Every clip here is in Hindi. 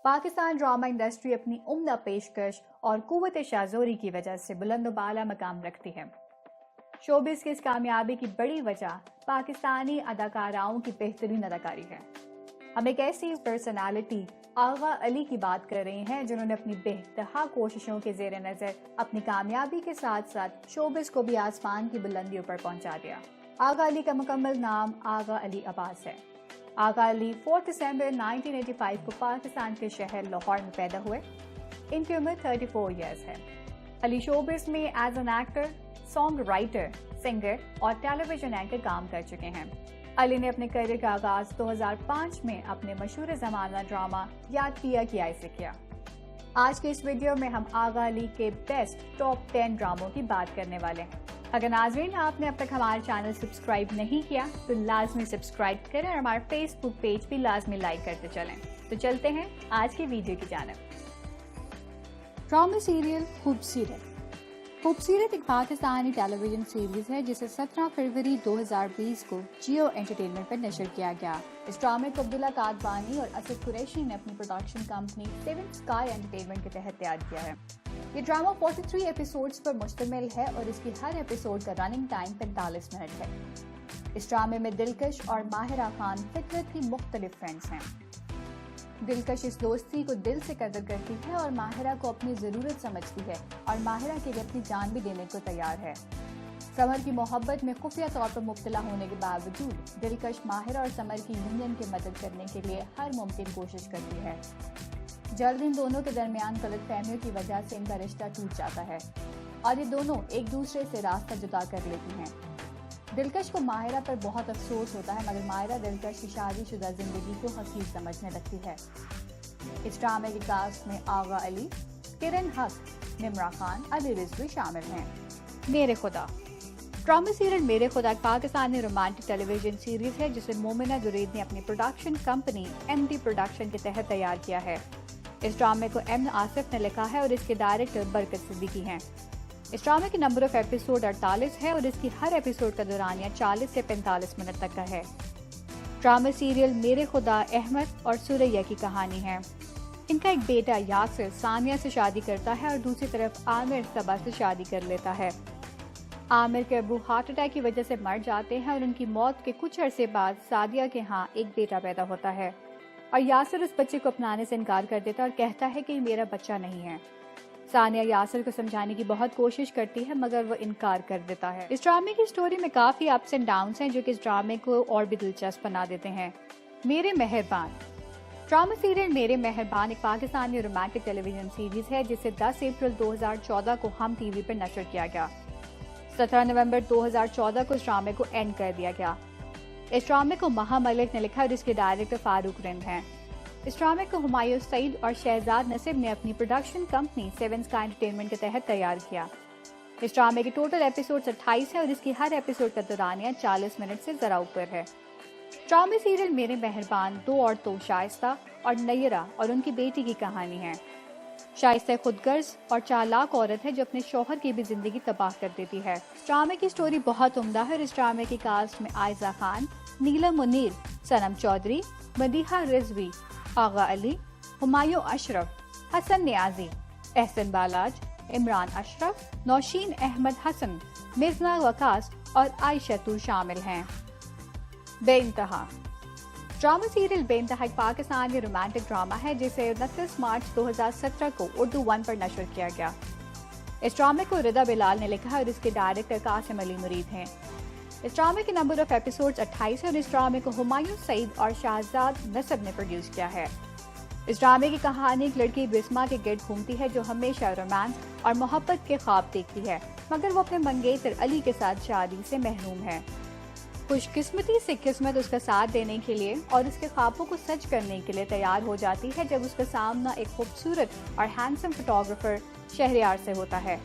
पाकिस्तान ड्रामा इंडस्ट्री अपनी उम्दा पेशकश और कुव्वत शाज़ोरी की वजह से बुलंद बाला मकाम रखती है। शोबिस की इस कामयाबी की बड़ी वजह पाकिस्तानी अदाकाराओं की बेहतरीन अदाकारी है। हम एक ऐसी पर्सनालिटी आगा अली की बात कर रहे हैं जिन्होंने अपनी बेतहा कोशिशों के जेर नजर अपनी कामयाबी के साथ साथ शोबिस को भी आसमान की बुलंदियों पर पहुंचा दिया। आगा अली का मुकम्मल नाम आगा अली अब्बास है। आगा अली 4 दिसंबर 1985 को पाकिस्तान के शहर लाहौर में पैदा हुए। इनकी उम्र 34 ईयर्स है। अली शोबिस में as an actor, song writer, singer और टेलीविजन एंकर काम कर चुके हैं। अली ने अपने करियर का आगाज 2005 में अपने मशहूर जमाना ड्रामा याद पिया किया से किया। आज के इस वीडियो में हम आगा अली के बेस्ट टॉप 10 ड्रामों की बात करने वाले हैं। अगर नाज़रीन आपने अब तक हमारा चैनल सब्सक्राइब नहीं किया तो लाजमी सब्सक्राइब करें और हमारे फेसबुक पेज भी लाजमी लाइक करते चलें। तो चलते हैं आज की वीडियो की जानिब। ड्रामा सीरियल खूबसूरत। खूबसूरत एक पाकिस्तानी टेलीविजन सीरीज है जिसे 17 फरवरी 2020 को जियो एंटरटेनमेंट पर नशर किया गया। इस ड्रामे को अब्दुल्ला कादबानी और असद कुरैशी ने अपनी production company seven sky entertainment के तहत तैयार किया है। ये ड्रामा 43 एपिसोड्स पर मुश्तमिल है और इसकी हर एपिसोड का रनिंग टाइम 45 मिनट है। इस ड्रामे में दिलकश और माहिरा खान फितरत की मुख्तलिफ फ्रेंड्स हैं। दिलकश इस दोस्ती को दिल से कदर करती है और माहिरा को अपनी जरूरत समझती है और माहिरा के लिए अपनी जान भी देने को तैयार है। समर की मोहब्बत में खुफिया तौर पर मुब्तला होने के बावजूद दिलकश माहिरा और समर की यूनियन की मदद करने के लिए हर मुमकिन कोशिश करती है। जल्द इन दोनों के दरमियान गलतफहमियों की वजह से इनका रिश्ता टूट जाता है और ये दोनों एक दूसरे से रास्ता जुदा कर लेती हैं। दिलकश को माहिरा पर बहुत अफसोस होता है मगर माहिरा दिलकश की शादीशुदा जिंदगी को हकीर समझने लगती है। इस ड्रामे की कास्ट में आगा अली, किरण हक, निमरा खान, अली रिजवी शामिल हैं। मेरे खुदा। ड्रामा सीरियल मेरे खुदा एक पाकिस्तानी रोमांटिक टेलीविजन सीरीज है जिसे मोमिना जुरैद ने अपनी प्रोडक्शन कंपनी एमडी प्रोडक्शन के तहत तैयार किया है। इस ड्रामे को एम आसिफ ने लिखा है और इसके डायरेक्टर बरकत सिद्दीकी हैं। इस ड्रामे की नंबर ऑफ एपिसोड 48 है और इसकी हर एपिसोड का दौरानिया 40 से 45 मिनट तक का है। ड्रामा सीरियल मेरे खुदा अहमद और सुरैया की कहानी है। इनका एक बेटा यासिर सानिया से शादी करता है और दूसरी तरफ आमिर सबा से शादी कर लेता है। आमिर के अबू हार्ट अटैक की वजह से मर जाते हैं और उनकी मौत के कुछ अरसे बाद सादिया के यहाँ एक बेटा पैदा होता है और यासिर उस बच्चे को अपनाने से इनकार कर देता है और कहता है कि ये मेरा बच्चा नहीं है। सानिया यासिर को समझाने की बहुत कोशिश करती है मगर वो इनकार कर देता है। इस ड्रामे की स्टोरी में काफी अप्स एंड डाउन्स हैं जो कि इस ड्रामे को और भी दिलचस्प बना देते हैं। मेरे मेहरबान। ड्रामा सीरियल मेरे मेहरबान एक पाकिस्तानी रोमांटिक टेलीविजन सीरीज है जिसे 10 अप्रैल 2014 को हम टीवी पर नशर किया गया। 17 नवंबर 2014 को इस ड्रामे को एंड कर दिया गया। इस ड्रामे को महा मलिक ने लिखा और इसके डायरेक्टर फारूक रिंद हैं। इस ड्रामे को हुमायूं सईद और शहजाद नसीब ने अपनी production company seven sky entertainment के तहत तैयार किया। इस ड्रामे के टोटल एपिसोड्स 28 है और इसकी हर एपिसोड का दौरानिया 40 मिनट से जरा ऊपर है। ड्रामे सीरियल मेरे मेहरबान दो औरतों शाइस्ता और नयरा और उनकी बेटी की कहानी है। शाइस्ता खुदगर्ज और चालाक औरत है जो अपने शौहर की भी जिंदगी तबाह कर देती है। ड्रामे की स्टोरी बहुत उम्दा है और इस ड्रामे की कास्ट में आयजा खान, नीलम मुनीर, सनम चौधरी, मदीहा रिजवी, आगा अली, हुमायूं अशरफ, हसन नियाजी, एहसन बालाज, इमरान अशरफ, नौशीन अहमद हसन, मिर्जना वकास और आयशा तूर शामिल हैं। बेइंतहा। ड्रामा सीरियल बेइंतहा एक पाकिस्तानी रोमांटिक ड्रामा है जिसे 29 मार्च 2017 को उर्दू 1 पर नशर किया गया। इस ड्रामे को रिदा बिलाल ने लिखा है और इसके डायरेक्टर कासिम अली मुरीद हैं। इस ड्रामे की नंबर ऑफ एपिसोड्स 28 है और इस ड्रामे को हुमायूं सईद और शहजाद नसीब ने प्रोड्यूस किया है। इस ड्रामे की कहानी एक लड़की बिस्मा के गिर्द घूमती है जो हमेशा रोमांस और मोहब्बत के ख्वाब देखती है मगर वो अपने मंगेतर अली के साथ शादी से महरूम है। खुशकिस्मती से किस्मत उसका साथ देने के लिए और उसके ख्वाबों को सच करने के लिए तैयार हो जाती है जब उसका सामना एक खूबसूरत और हैंडसम फोटोग्राफर शहरयार से होता है।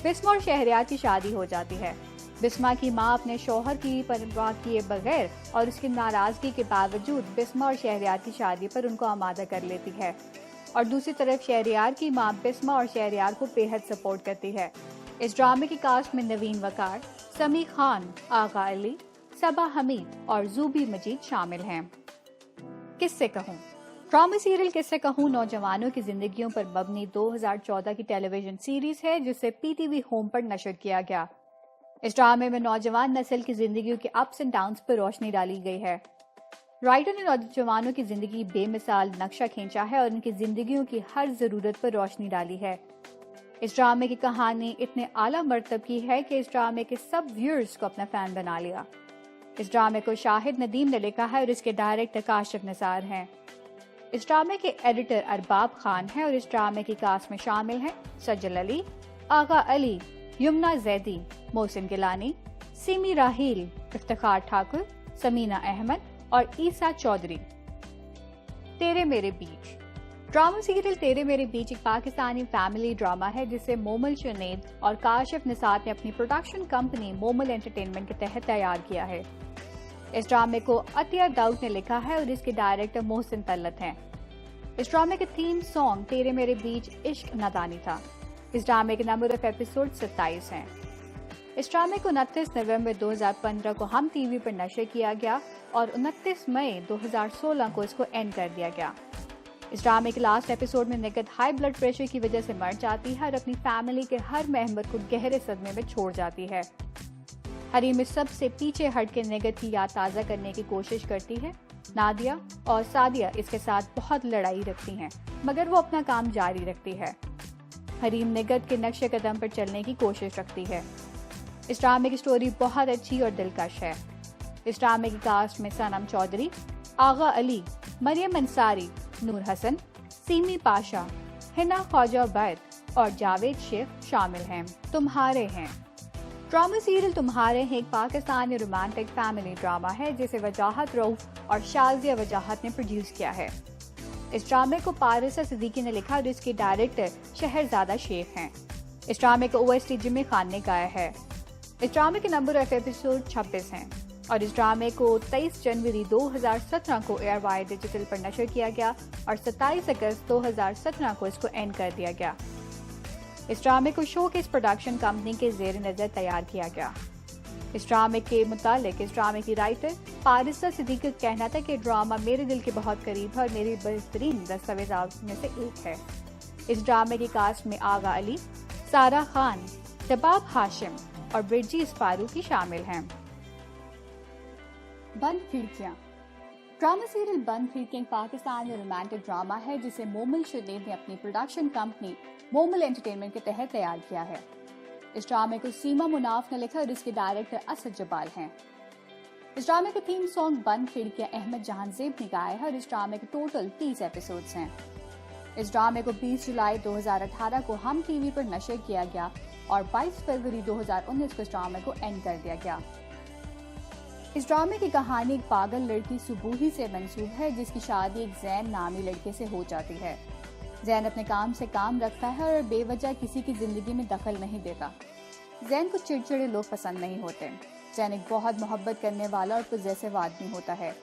बिस्मा और शहरयार की शादी हो जाती है। बिस्मा की मां अपने शौहर की परवाह किए बगैर और उसकी नाराजगी के बावजूद बिस्मा और शहरयार की शादी पर उनको आमादा कर लेती है और दूसरी तरफ शहरयार की मां बिस्मा और शहरयार को बेहद सपोर्ट करती है। इस ड्रामे की कास्ट में नवीन वकार, समी खान, आगा अली, सबा हमीद और जूबी मजीद शामिल हैं। किससे कहूँ। ड्रामा सीरियल किससे कहूं नौजवानों की जिंदगियों पर मबनी 2014 की टेलीविजन सीरीज है जिसे पीटीवी होम पर नशर किया गया। इस ड्रामे में नौजवान नस्ल की जिंदगियों के अप्स एंड डाउन्स पर रोशनी डाली गई है। राइटर ने नौजवानों की जिंदगी बेमिसाल नक्शा खींचा है और उनकी जिंदगियों की हर जरूरत पर रोशनी डाली है। इस ड्रामे की कहानी इतने आला मर्तब की है कि इस ड्रामे के सब व्यूअर्स को अपना फैन बना लिया। इस ड्रामे को शाहिद नदीम ने लिखा है और इसके डायरेक्टर काशिफ निसार हैं। इस ड्रामे के एडिटर अरबाब खान हैं और इस ड्रामे की कास्ट में शामिल हैं सज्जल अली, आगा अली, यमुना जैदी, मोहसिन गिलानी, सीमी राहील, इफ्तिखार ठाकुर, समीना अहमद और ईसा चौधरी। तेरे मेरे बीच ड्रामा सीरियल तेरे मेरे बीच एक पाकिस्तानी फैमिली ड्रामा है जिसे मोमल जुनैद और काशिफ निसार ने अपनी प्रोडक्शन कंपनी मोमल एंटरटेनमेंट के तहत तैयार किया है। इस ड्रामे को अतिया दाऊद ने लिखा है और इसके डायरेक्टर मोहसिन तल्लत हैं। इस ड्रामे के थीम सॉन्ग तेरे मेरे बीच इश्क नादानी था। इस ड्रामे के नंबर ऑफ एपिसोड 27 हैं। इस ड्रामे को 29 नवंबर 2015 को हम टीवी पर नशर किया गया और 29 मई 2016 को इसको एंड कर दिया गया। इस ड्रामे के लास्ट एपिसोड में निगत हाई ब्लड प्रेशर की वजह से मर जाती है और अपनी फैमिली के हर मेंबर को गहरे सदमे में छोड़ जाती है। हरीम में सबसे पीछे हट के निगत की याद ताज़ा करने की कोशिश करती है। नादिया और सादिया इसके साथ बहुत लड़ाई रखती हैं, मगर वो अपना काम जारी रखती है। हरीम निगत के नक्शे कदम पर चलने की कोशिश रखती है। इस ड्रामे की स्टोरी बहुत अच्छी और दिलकश है। इस ड्रामे की कास्ट में सनम चौधरी, आगा अली, मरियम अंसारी, नूर हसन, सीमी पाशा, हिना ख्वाजा बैद और जावेद शेख शामिल हैं। तुम्हारे हैं ड्रामा सीरियल तुम्हारे हैं एक पाकिस्तानी रोमांटिक फैमिली ड्रामा है जिसे वजाहत रऊफ और शाजिया वजाहत ने प्रोड्यूस किया है। इस ड्रामे को पारिसा सिद्दीकी ने लिखा और इसके डायरेक्टर शहरजादा शेख हैं। इस ड्रामे को OST जिम्मी खान ने गाया है। इस ड्रामे के नंबर ऑफ एपिसोड 26 हैं और इस ड्रामे को 23 जनवरी 2017 को एयर वाई डिजिटल पर नशर किया गया और 27 अगस्त 2017 को इसको एंड कर दिया गया। इस ड्रामे को शोकेस प्रोडक्शन कंपनी के जेर नजर तैयार किया गया। इस ड्रामे के मुतालिक इस ड्रामे की राइटर पारिसा सिद्दीकी का कहना था कि ड्रामा मेरे दिल के बहुत करीब है और मेरी बेहतरीन दस्तावेज़ात में से एक है। इस ड्रामे की कास्ट में आगा अली, सारा खान, शबाब हाशिम और बिरजीज फारूकी शामिल हैं। बंद खिड़कियां ड्रामा सीरियल बंद खिड़कियां पाकिस्तानी रोमांटिक ड्रामा है जिसे मोमल जुनैद ने अपनी प्रोडक्शन कंपनी मोमल एंटरटेनमेंट के तहत तैयार किया है। इस ड्रामे को सीमा मुनाफ ने लिखा और इसके डायरेक्टर असद जबाल हैं। इस ड्रामे का थीम सॉन्ग बंद खिड़कियां अहमद जहांजेब ने गाया है और इस ड्रामे के टोटल 30 एपिसोड्स हैं। इस ड्रामे को 20 जुलाई 2018 को हम टीवी पर नशर किया गया और 22 फरवरी 2019 को इस ड्रामे को एंड कर दिया गया। इस ड्रामे की कहानी एक पागल लड़की सुबूही से मंसूब है जिसकी शादी एक जैन नामी लड़के से हो जाती है। जैन अपने काम से काम रखता है और बेवजह किसी की जिंदगी में दखल नहीं देता। जैन को चिड़चिड़े लोग पसंद नहीं होते। जैन एक बहुत मोहब्बत करने वाला और पॉजेसिव आदमी होता है।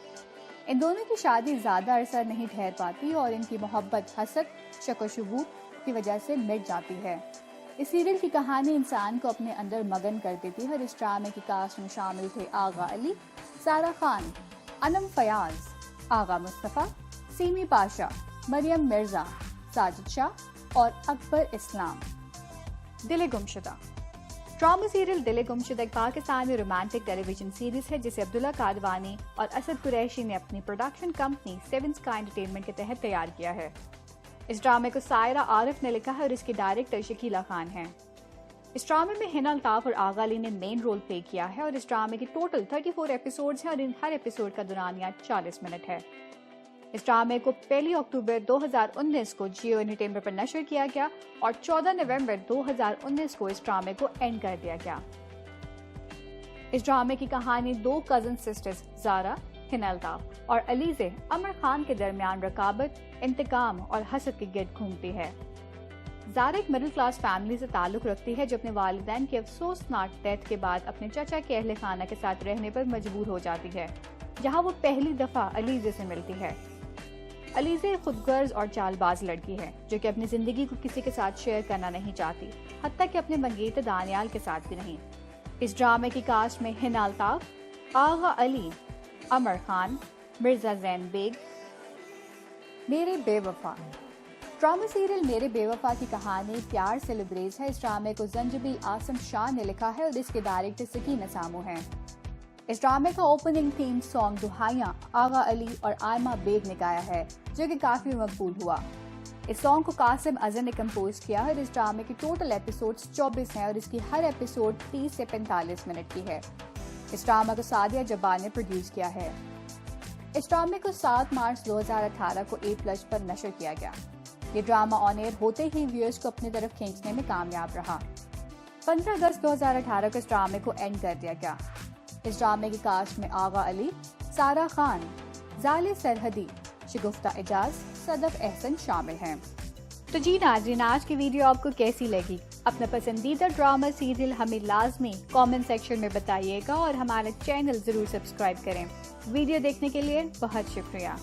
इन दोनों की शादी ज्यादा अरसा नहीं ठहर पाती और इनकी मोहब्बत हसद, शक-ओ-शुबूह की वजह से मिट जाती है। इस सीरियल की कहानी इंसान को अपने अंदर मगन कर देती है और इस ड्रामे की कास्ट में शामिल थे आगा अली, सारा खान, अनम फयाज, आगा मुस्तफ़ा, सीमी पाशा, मरियम मिर्जा, साजिद शाह और अकबर इस्लाम। दिल गुमशुदा ड्रामा सीरियल दिल गुमशुदा एक पाकिस्तानी रोमांटिक टेलीविजन सीरीज है जिसे अब्दुल्ला कादवानी और असद कुरैशी ने अपनी production company seven sky entertainment के तहत तैयार किया है। इस ड्रामे को सायरा आरिफ ने लिखा है और इसके डायरेक्टर शकीला खान हैं। इस ड्रामे में हिना अल्ताफ और आगा अली ने मेन रोल प्ले किया है और इस ड्रामे के टोटल 34 एपिसोड्स हैं और इन हर एपिसोड का दुरानिया 40 मिनट है। इस ड्रामे को 1 अक्टूबर 2019 को जियो एंटरटेनमेंट पर नशर किया गया और 14 नवंबर 2019 को इस ड्रामे को एंड कर दिया गया। इस ड्रामे की कहानी दो कजन सिस्टर्स ज़ारा, हिना अल्ताफ और अलीज़े अमर खान के दरमियान रकाबत, इंतकाम और हसद के गिर्द घूमती है। ज़ारा एक मिडिल क्लास फैमिली से ताल्लुक रखती है जो अपने वालिदैन की अफसोसनाक डेथ के बाद अपने चाचा के अहले खाना के साथ रहने पर मजबूर हो जाती है, जहां वो पहली दफा अलीज़े से मिलती है। अलीज़े खुदगर्ज और चालबाज लड़की है जो कि अपनी जिंदगी को किसी के साथ शेयर करना नहीं चाहती, हत्ता कि अपने मंगेतर दानियाल के साथ भी नहीं। इस ड्रामे की कास्ट में हिना अल्ताफ, आगा अली, अमर खान, मिर्जा जैन बेग, मेरे बेवफा। ड्रामा सीरियल मेरे बेवफा की कहानी प्यार से लबरेज है। इस ड्रामे को जंजबील आसम शाह ने लिखा है और इसके डायरेक्टर सकीना सामू हैं। इस ड्रामे का ओपनिंग थीम सॉन्ग दुहाइयां आगा अली और आयमा बेग ने गाया है, जो कि काफी मकबूल हुआ। इस सॉन्ग को कासिम अजहर ने कंपोज किया है और इस ड्रामे के टोटल एपिसोड्स 24 हैं और इसकी हर एपिसोड 30 से 45 मिनट की है। इस ड्रामा को सादिया जब्बार ने प्रोड्यूस किया है। इस ड्रामे को 7 मार्च 2018 को A+ पर नशर किया गया। ये ड्रामा ऑन एयर होते ही व्यूअर्स को अपनी तरफ खींचने में कामयाब रहा। 15 अगस्त 2018 को इस ड्रामे को एंड कर दिया गया। इस ड्रामे की कास्ट में आगा अली, सारा खान, जाले सरहदी, शगुफ्ता एजाज, सदफ एहसन शामिल हैं। तो जी नाज़रीन, आज की वीडियो आपको कैसी लगी? अपना पसंदीदा ड्रामा सीरियल हमें लाजमी कमेंट सेक्शन में बताइएगा और हमारा चैनल जरूर सब्सक्राइब करें। वीडियो देखने के लिए बहुत शुक्रिया।